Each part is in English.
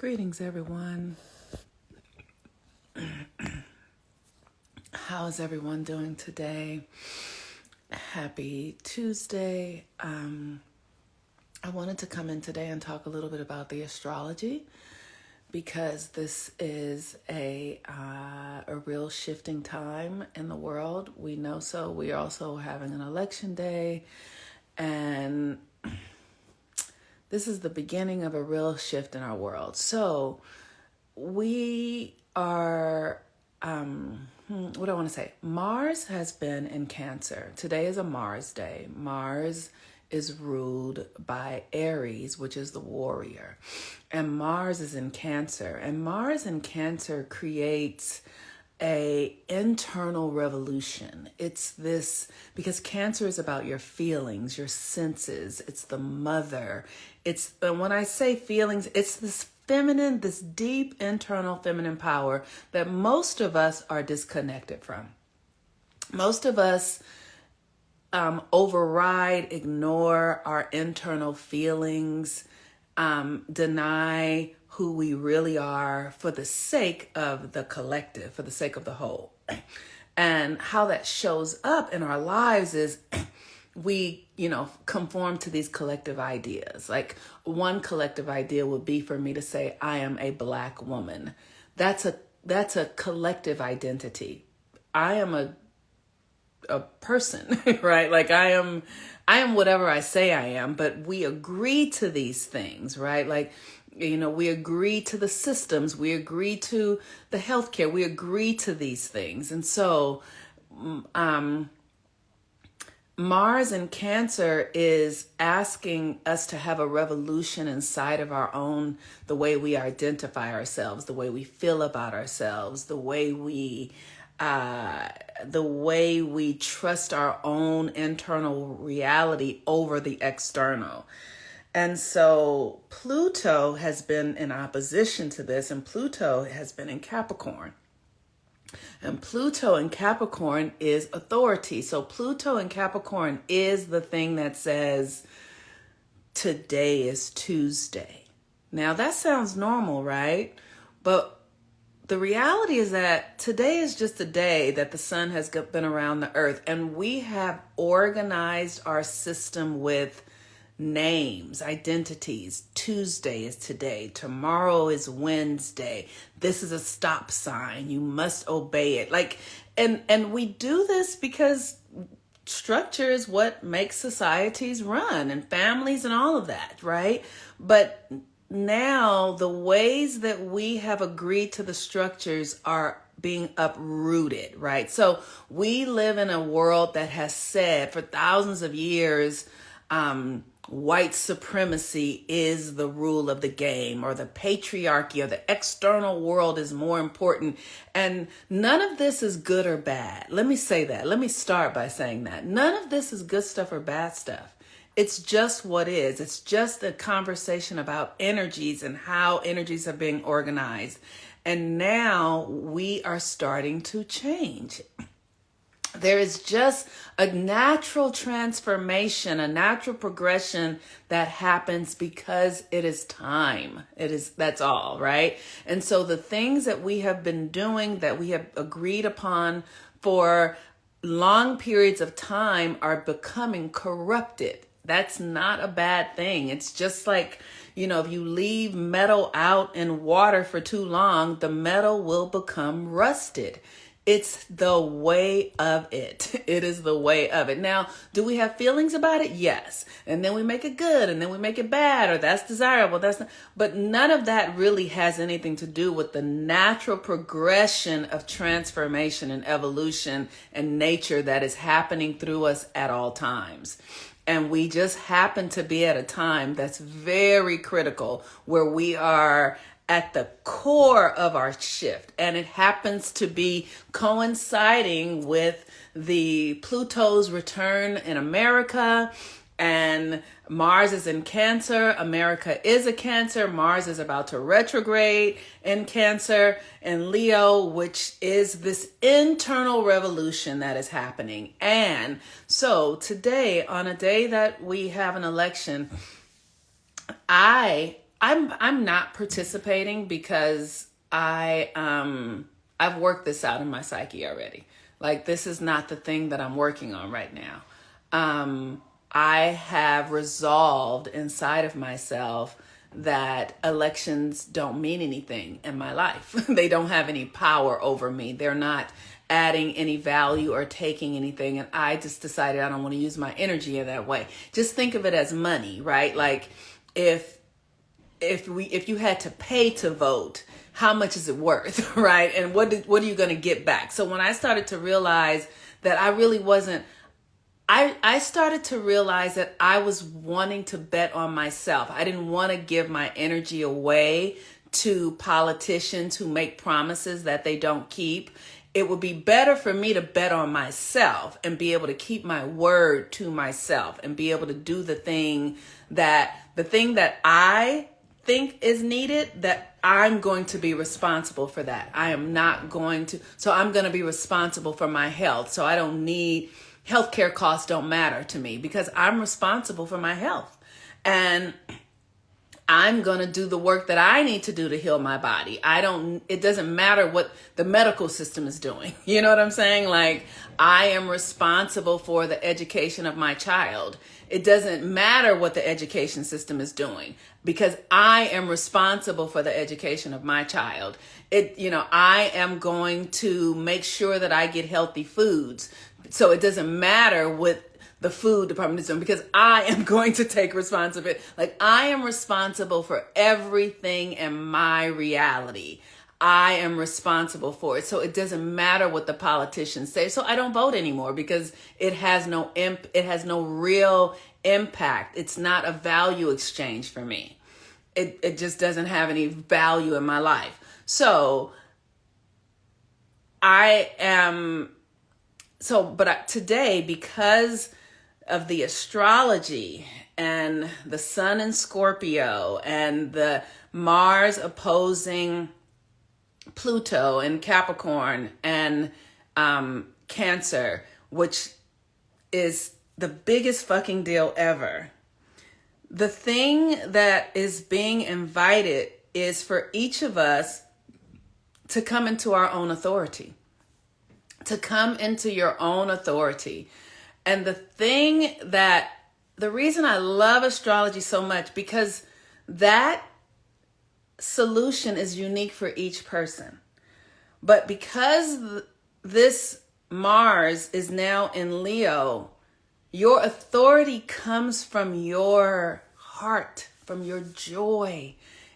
Greetings, everyone. How is everyone doing today? Happy Tuesday. I wanted to come in today and talk a little bit about the astrology because this is a real shifting time in the world. We know so. We are also having an election day, and this is the beginning of a real shift in our world. So we are, what do I want to say? Mars has been in Cancer. Today is a Mars day. Mars is ruled by Aries, which is the warrior. And Mars is in Cancer. And Mars in Cancer creates a internal revolution. It's this, because Cancer is about your feelings, your senses. It's the mother. It's, when I say feelings, it's this feminine, this deep internal feminine power that most of us are disconnected from. Most of us override, ignore our internal feelings, deny who we really are for the sake of the collective, for the sake of the whole. And how that shows up in our lives is we, conform to these collective ideas. Like one collective idea would be for me to say, I am a Black woman. That's a collective identity. I am a person, right? Like I am whatever I say I am, but we agree to these things, right? Like, we agree to the systems, we agree to the healthcare, we agree to these things. And so, Mars in Cancer is asking us to have a revolution inside of our own, the way we identify ourselves, the way we feel about ourselves, the way we trust our own internal reality over the external. And so Pluto has been in opposition to this, and Pluto has been in Capricorn. And Pluto in Capricorn is authority. So Pluto in Capricorn is the thing that says, today is Tuesday. Now that sounds normal, right? But the reality is that today is just a day that the sun has been around the earth, and we have organized our system with names, identities. Tuesday is today. Tomorrow is Wednesday. This is a stop sign. You must obey it. And we do this because structure is what makes societies run and families and all of that, right? But now the ways that we have agreed to the structures are being uprooted, right? So we live in a world that has said for thousands of years, white supremacy is the rule of the game, or the patriarchy, or the external world is more important. And none of this is good or bad. Let me say that. Let me start by saying that. None of this is good stuff or bad stuff. It's just what is. It's just a conversation about energies and how energies are being organized. And now we are starting to change. There is just a natural transformation, a natural progression that happens because it is time. That's all, right? And so the things that we have been doing, that we have agreed upon for long periods of time, are becoming corrupted. That's not a bad thing. It's just like, if you leave metal out in water for too long, the metal will become rusted. It's the way of it. It is the way of it. Now, do we have feelings about it? Yes. And then we make it good, and then we make it bad, or that's desirable. That's not, but none of that really has anything to do with the natural progression of transformation and evolution and nature that is happening through us at all times. And we just happen to be at a time that's very critical, where we are at the core of our shift. And it happens to be coinciding with the Pluto's return in America, and Mars is in Cancer. America is a Cancer. Mars is about to retrograde in Cancer and Leo, which is this internal revolution that is happening. And so today, on a day that we have an election, I I'm not participating because I've worked this out in my psyche already. Like, this is not the thing that I'm working on right now. I have resolved inside of myself that elections don't mean anything in my life. They don't have any power over me. They're not adding any value or taking anything. And I just decided I don't want to use my energy in that way. Just think of it as money, right? Like, if you had to pay to vote, how much is it worth, right? And what are you going to get back? So when I started to realize that I really wasn't, I started to realize that I was wanting to bet on myself. I didn't want to give my energy away to politicians who make promises that they don't keep. It would be better for me to bet on myself and be able to keep my word to myself and be able to do the thing that I think is needed, that I'm going to be responsible for that. I am not going to, so I'm going to be responsible for my health. So I don't need, healthcare costs don't matter to me because I'm responsible for my health. And I'm going to do the work that I need to do to heal my body. It doesn't matter what the medical system is doing. You know what I'm saying? Like, I am responsible for the education of my child. It doesn't matter what the education system is doing because I am responsible for the education of my child. I am going to make sure that I get healthy foods. So it doesn't matter what the food department is doing because I am going to take responsibility. Like, I am responsible for everything in my reality. I am responsible for it. So it doesn't matter what the politicians say. So I don't vote anymore because it has no real impact. It's not a value exchange for me. It just doesn't have any value in my life. So today, because of the astrology and the sun in Scorpio and the Mars opposing Pluto and Capricorn and Cancer, which is the biggest fucking deal ever. The thing that is being invited is for each of us to come into our own authority, to come into your own authority. And the reason I love astrology so much, because that solution is unique for each person. But because this Mars is now in Leo, your authority comes from your heart, from your joy.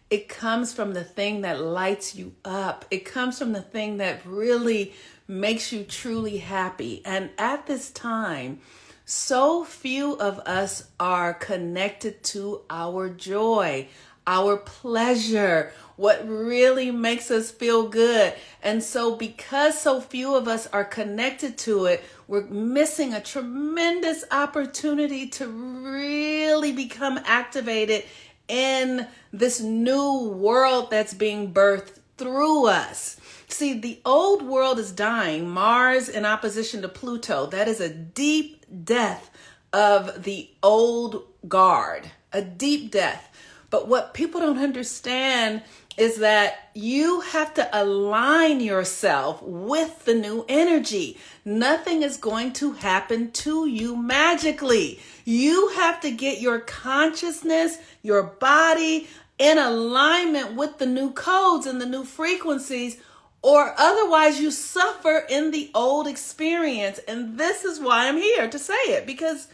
It comes from the thing that lights you up. It comes from the thing that really makes you truly happy. And at this time, so few of us are connected to our joy, our pleasure, what really makes us feel good. And so because so few of us are connected to it, we're missing a tremendous opportunity to really become activated in this new world that's being birthed through us. See, the old world is dying. Mars in opposition to Pluto. That is a deep death of the old guard, a deep death. But what people don't understand is that you have to align yourself with the new energy. Nothing is going to happen to you magically. You have to get your consciousness, your body in alignment with the new codes and the new frequencies, or otherwise you suffer in the old experience. And this is why I'm here to say it, because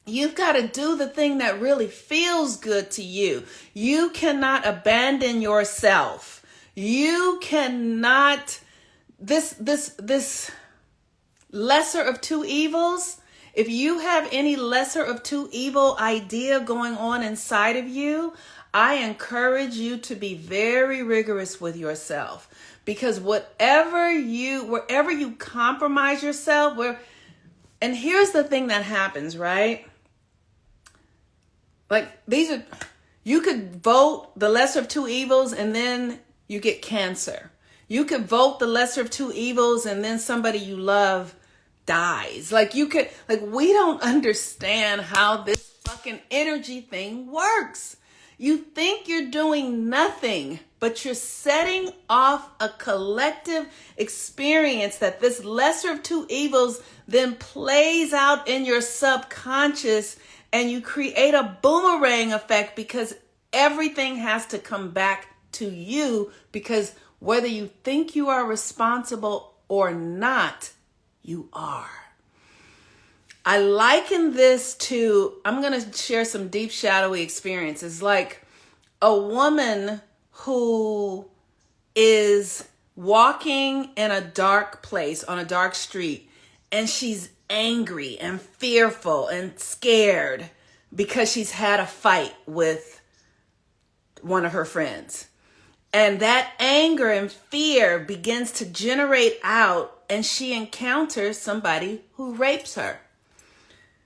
you've got to do the thing that really feels good to you. You cannot abandon yourself. You cannot, this lesser of two evils, if you have any lesser of two evil idea going on inside of you, I encourage you to be very rigorous with yourself, because wherever you compromise yourself, and here's the thing that happens, right? Like, you could vote the lesser of two evils and then you get cancer. You could vote the lesser of two evils and then somebody you love dies. We don't understand how this fucking energy thing works. You think you're doing nothing, but you're setting off a collective experience that this lesser of two evils then plays out in your subconscious, and you create a boomerang effect because everything has to come back to you, because whether you think you are responsible or not, you are. I liken this to, I'm going to share some deep shadowy experiences, like a woman who is walking in a dark place on a dark street, and she's angry and fearful and scared because she's had a fight with one of her friends. And that anger and fear begins to generate out, and she encounters somebody who rapes her.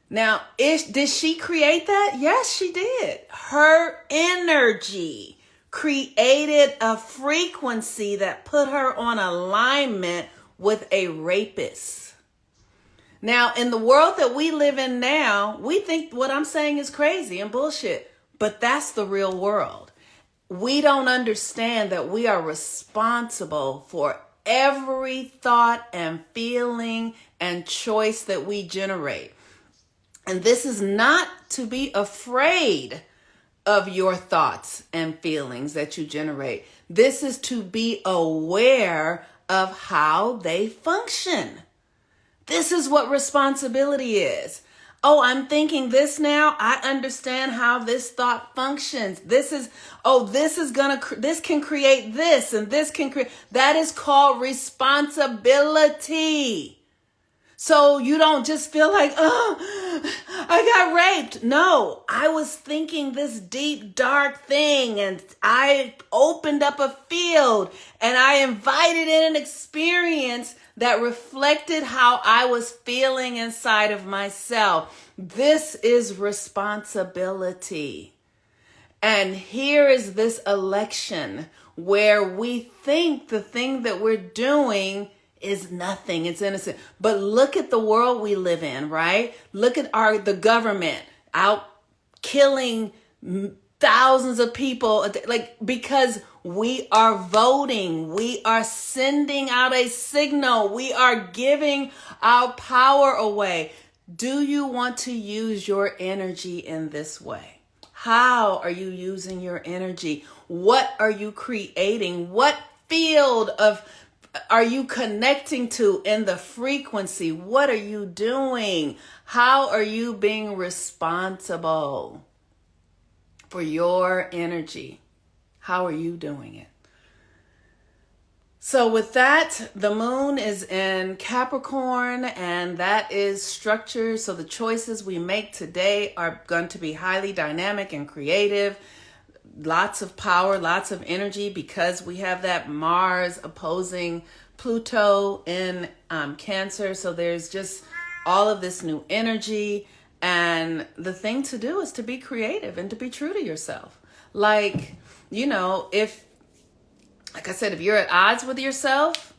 Now, did she create that? Yes, she did. Her energy created a frequency that put her on alignment with a rapist. Now, in the world that we live in now, we think what I'm saying is crazy and bullshit, but that's the real world. We don't understand that we are responsible for every thought and feeling and choice that we generate. And this is not to be afraid of your thoughts and feelings that you generate. This is to be aware of how they function. This is what responsibility is. Oh, I'm thinking this now. I understand how this thought functions. This can create this, and this can create. That is called responsibility. So you don't just feel like, oh, I got raped. No, I was thinking this deep, dark thing, and I opened up a field and I invited in an experience that reflected how I was feeling inside of myself. This is responsibility. And here is this election where we think the thing that we're doing is nothing. It's innocent. But look at the world we live in, right? Look at the government out killing thousands of people, because we are voting. We are sending out a signal. We are giving our power away. Do you want to use your energy in this way? How are you using your energy? What are you creating? What field are you connecting to in the frequency? What are you doing? How are you being responsible for your energy? How are you doing it? So with that, the moon is in Capricorn, and that is structure. So the choices we make today are going to be highly dynamic and creative. Lots of power, lots of energy, because we have that Mars opposing Pluto in Cancer. So there's just all of this new energy. And the thing to do is to be creative and to be true to yourself. Like I said, if you're at odds with yourself,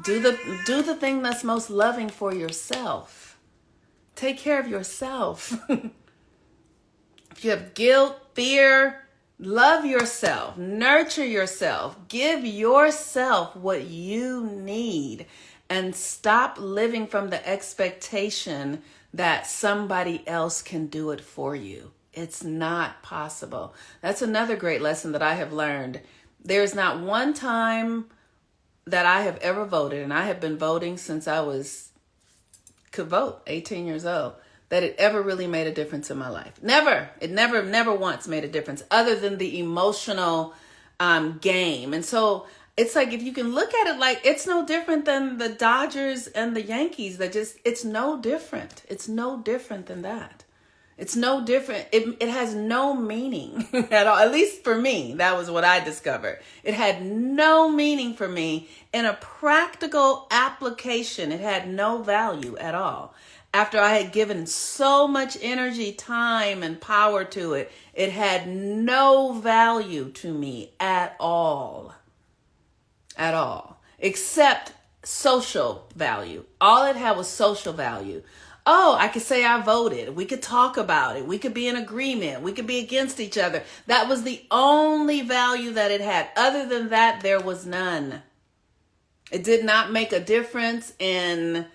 do the thing that's most loving for yourself. Take care of yourself. If you have guilt, fear, love yourself, nurture yourself, give yourself what you need, and stop living from the expectation that somebody else can do it for you. It's not possible. That's another great lesson that I have learned. There's not one time that I have ever voted, and I have been voting since I could vote, 18 years old, that it ever really made a difference in my life. Never. It never once made a difference other than the emotional game. And so it's like, if you can look at it like, it's no different than the Dodgers and the Yankees. It's no different. It's no different than that. It's no different. It has no meaning at all. At least for me, that was what I discovered. It had no meaning for me in a practical application. It had no value at all. After I had given so much energy, time, and power to it, it had no value to me at all. At all. Except social value. All it had was social value. Oh, I could say I voted. We could talk about it. We could be in agreement. We could be against each other. That was the only value that it had. Other than that, there was none. It did not make a difference in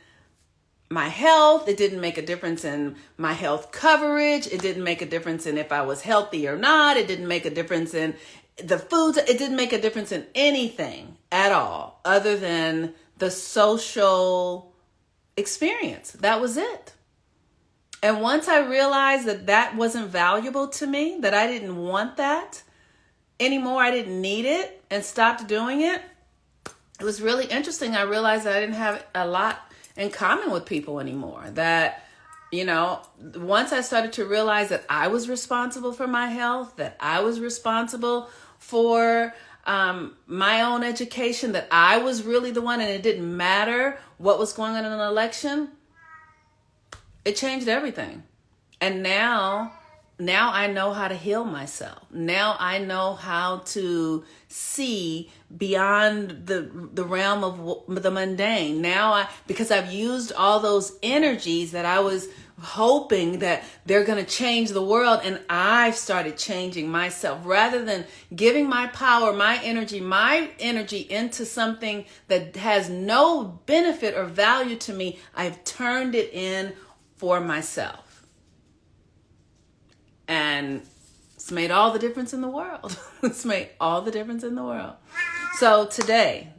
my health. It didn't make a difference in my health coverage. It didn't make a difference in if I was healthy or not. It didn't make a difference in the foods. It didn't make a difference in anything at all other than the social experience. That was it. And once I realized that that wasn't valuable to me, that I didn't want that anymore, I didn't need it, and stopped doing it, it was really interesting. I realized that I didn't have a lot in common with people anymore. That, once I started to realize that I was responsible for my health, that I was responsible for my own education, that I was really the one, and it didn't matter what was going on in an election, it changed everything. And now I know how to heal myself. Now I know how to see beyond the realm of the mundane. Because I've used all those energies that I was hoping that they're going to change the world, and I've started changing myself. Rather than giving my power, my energy into something that has no benefit or value to me, I've turned it in for myself. And it's made all the difference in the world. It's made all the difference in the world. So today,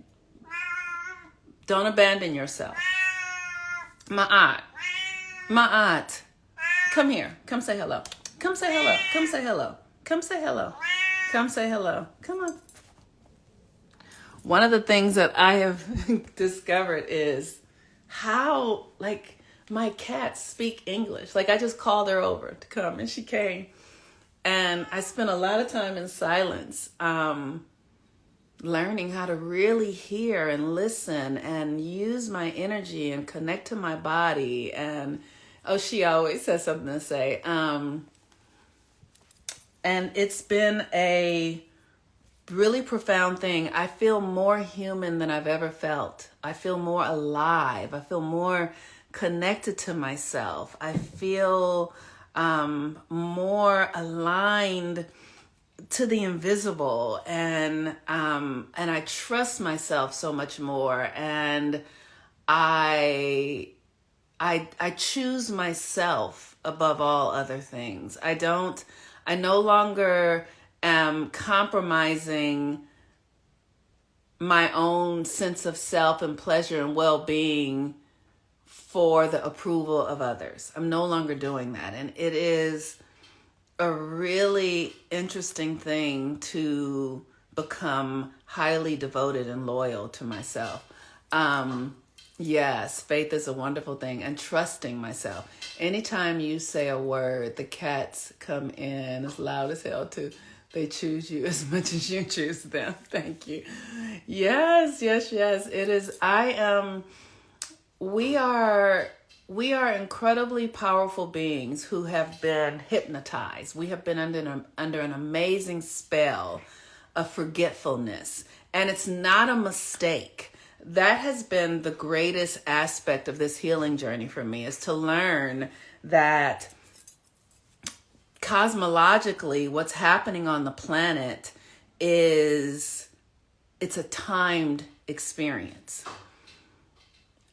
don't abandon yourself. Ma'at, come here. Come say hello. Come say hello. Come say hello. Come say hello. Come say hello. Come on. One of the things that I have discovered is how, my cats speak English. I just called her over to come, and she came. And I spent a lot of time in silence, learning how to really hear and listen and use my energy and connect to my body. And, she always has something to say. And it's been a really profound thing. I feel more human than I've ever felt. I feel more alive. I feel more connected to myself. I feel more aligned to the invisible, and I trust myself so much more, and I choose myself above all other things. I no longer am compromising my own sense of self and pleasure and well-being for the approval of others. I'm no longer doing that. And it is a really interesting thing to become highly devoted and loyal to myself. Yes, faith is a wonderful thing, and trusting myself. Anytime you say a word, the cats come in as loud as hell too. They choose you as much as you choose them. Thank you. Yes. It is. We are incredibly powerful beings who have been hypnotized. We have been under an amazing spell of forgetfulness. And it's not a mistake. That has been the greatest aspect of this healing journey for me, is to learn that cosmologically what's happening on the planet it's a timed experience.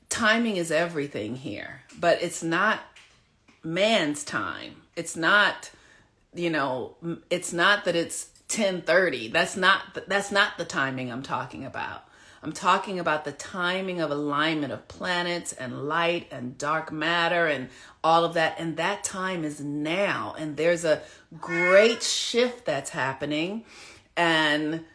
Timing is everything here, but it's not man's time. It's not, it's not that it's 10:30. That's not the timing I'm talking about. I'm talking about the timing of alignment of planets and light and dark matter and all of that. And that time is now. And there's a great shift that's happening. And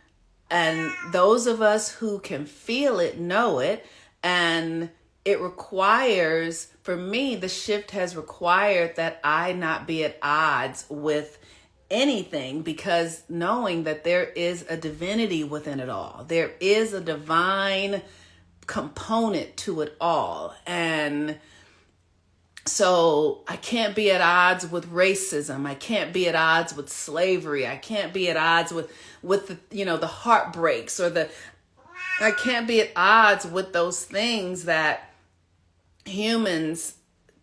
those of us who can feel it know it. And it requires, for me, the shift has required that I not be at odds with anything, because knowing that there is a divinity within it all. There is a divine component to it all. And so I can't be at odds with racism. I can't be at odds with slavery. I can't be at odds with the heartbreaks I can't be at odds with those things that humans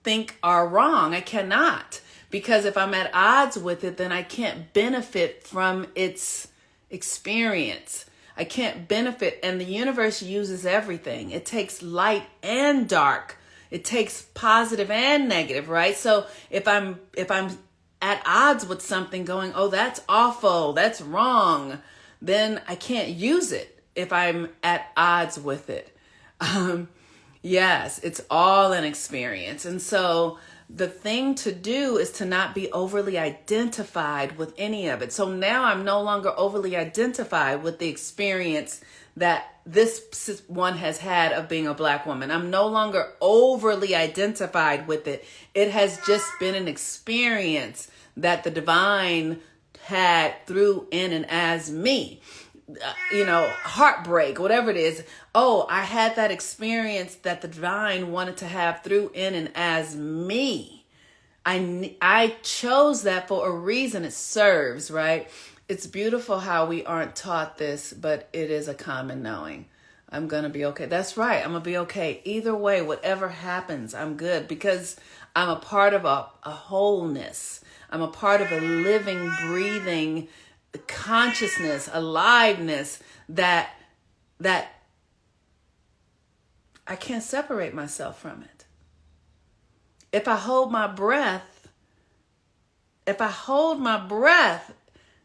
think are wrong. I cannot. Because if I'm at odds with it, then I can't benefit from its experience. I can't benefit. And the universe uses everything. It takes light and dark. It takes positive and negative, right? So if I'm at odds with something going, oh, that's awful, that's wrong, then I can't use it if I'm at odds with it. Yes, it's all an experience. And so the thing to do is to not be overly identified with any of it. So now I'm no longer overly identified with the experience that this one has had of being a Black woman. I'm no longer overly identified with it. It has just been an experience that the divine had through, in, and as me. Heartbreak, whatever it is. Oh, I had that experience that the divine wanted to have through, in, and as me. I chose that for a reason. It serves, right? It's beautiful how we aren't taught this, but it is a common knowing. I'm going to be okay. That's right. I'm going to be okay. Either way, whatever happens, I'm good because I'm a part of a wholeness. I'm a part of a living, breathing consciousness, aliveness that I can't separate myself from it. If I hold my breath,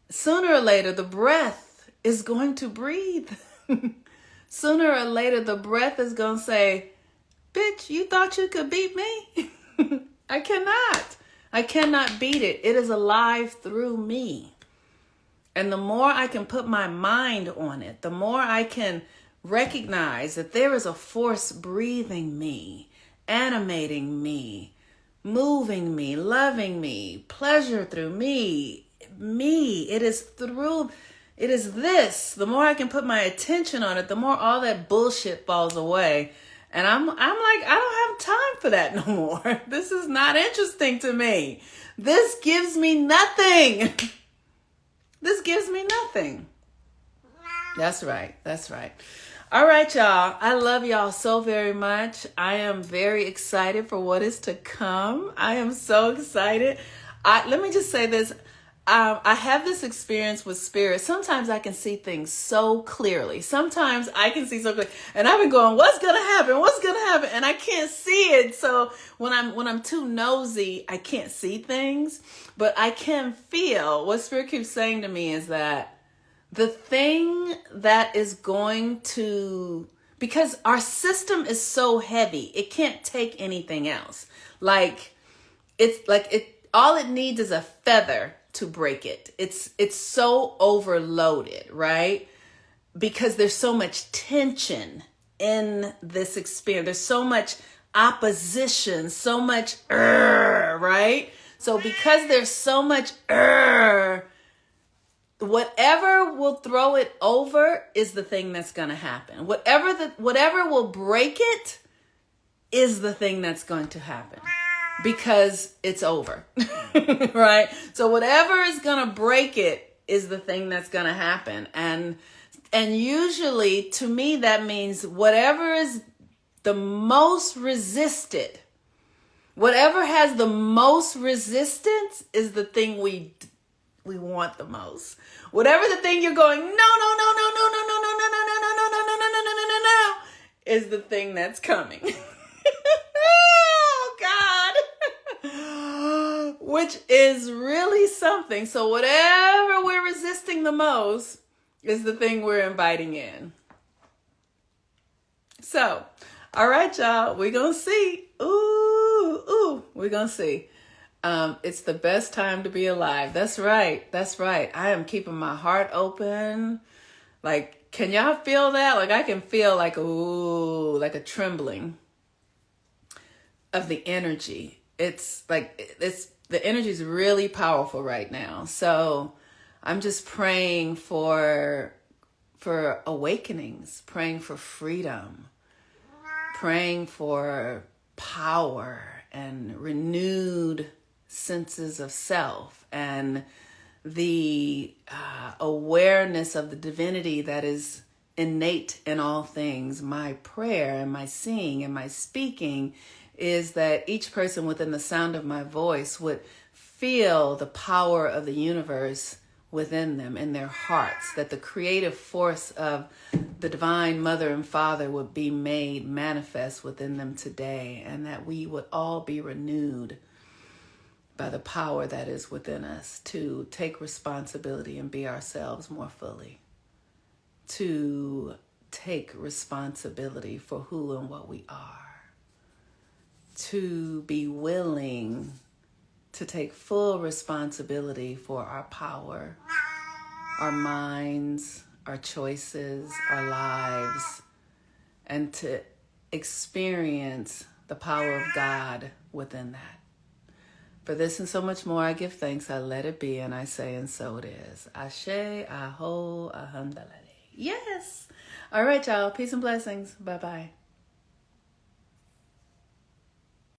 sooner or later the breath is going to breathe. Sooner or later the breath is going to say, bitch, you thought you could beat me? I cannot beat it. It is alive through me. And the more I can put my mind on it, the more I can recognize that there is a force breathing me, animating me, moving me, loving me, pleasure through me. It is this. The more I can put my attention on it, the more all that bullshit falls away. And I'm like, I don't have time for that no more. This is not interesting to me. This gives me nothing. This gives me nothing. That's right. All right, y'all. I love y'all so very much. I am very excited for what is to come. I am so excited. Let me just say this. I have this experience with spirit. Sometimes I can see things so clearly. Sometimes I can see so clearly. And I've been going, what's going to happen? What's going to happen? And I can't see it. So when I'm too nosy, I can't see things. But I can feel what spirit keeps saying to me is that the thing that is going to, because our system is so heavy, it can't take anything else. All it needs is a feather to break it. It's so overloaded, right? Because there's so much tension in this experience. There's so much opposition, so much right? So because there's so much whatever will throw it over is the thing that's going to happen. Whatever will break it is the thing that's going to happen. Because it's over, right? So whatever is going to break it is the thing that's going to happen. And usually to me, that means whatever is the most resisted, whatever has the most resistance is the thing we want the most. Whatever the thing you're going, no, is the thing that's coming. Which is really something. So whatever we're resisting the most is the thing we're inviting in. So, all right, y'all, we're going to see. We're going to see. It's the best time to be alive. That's right. I am keeping my heart open. Like, can y'all feel that? Like, I can feel like a trembling of the energy. The energy is really powerful right now. So I'm just praying for awakenings, praying for freedom, praying for power and renewed senses of self and the awareness of the divinity that is innate in all things. My prayer and my seeing and my speaking is that each person within the sound of my voice would feel the power of the universe within them, in their hearts, that the creative force of the divine mother and father would be made manifest within them today, and that we would all be renewed by the power that is within us to take responsibility and be ourselves more fully, to take responsibility for who and what we are, to be willing to take full responsibility for our power, our minds, our choices, our lives, and to experience the power of God within that. For this and so much more, I give thanks, I let it be, and I say, and so it is. Ashe, aho, ahandalele. Yes. All right, y'all. Peace and blessings. Bye-bye.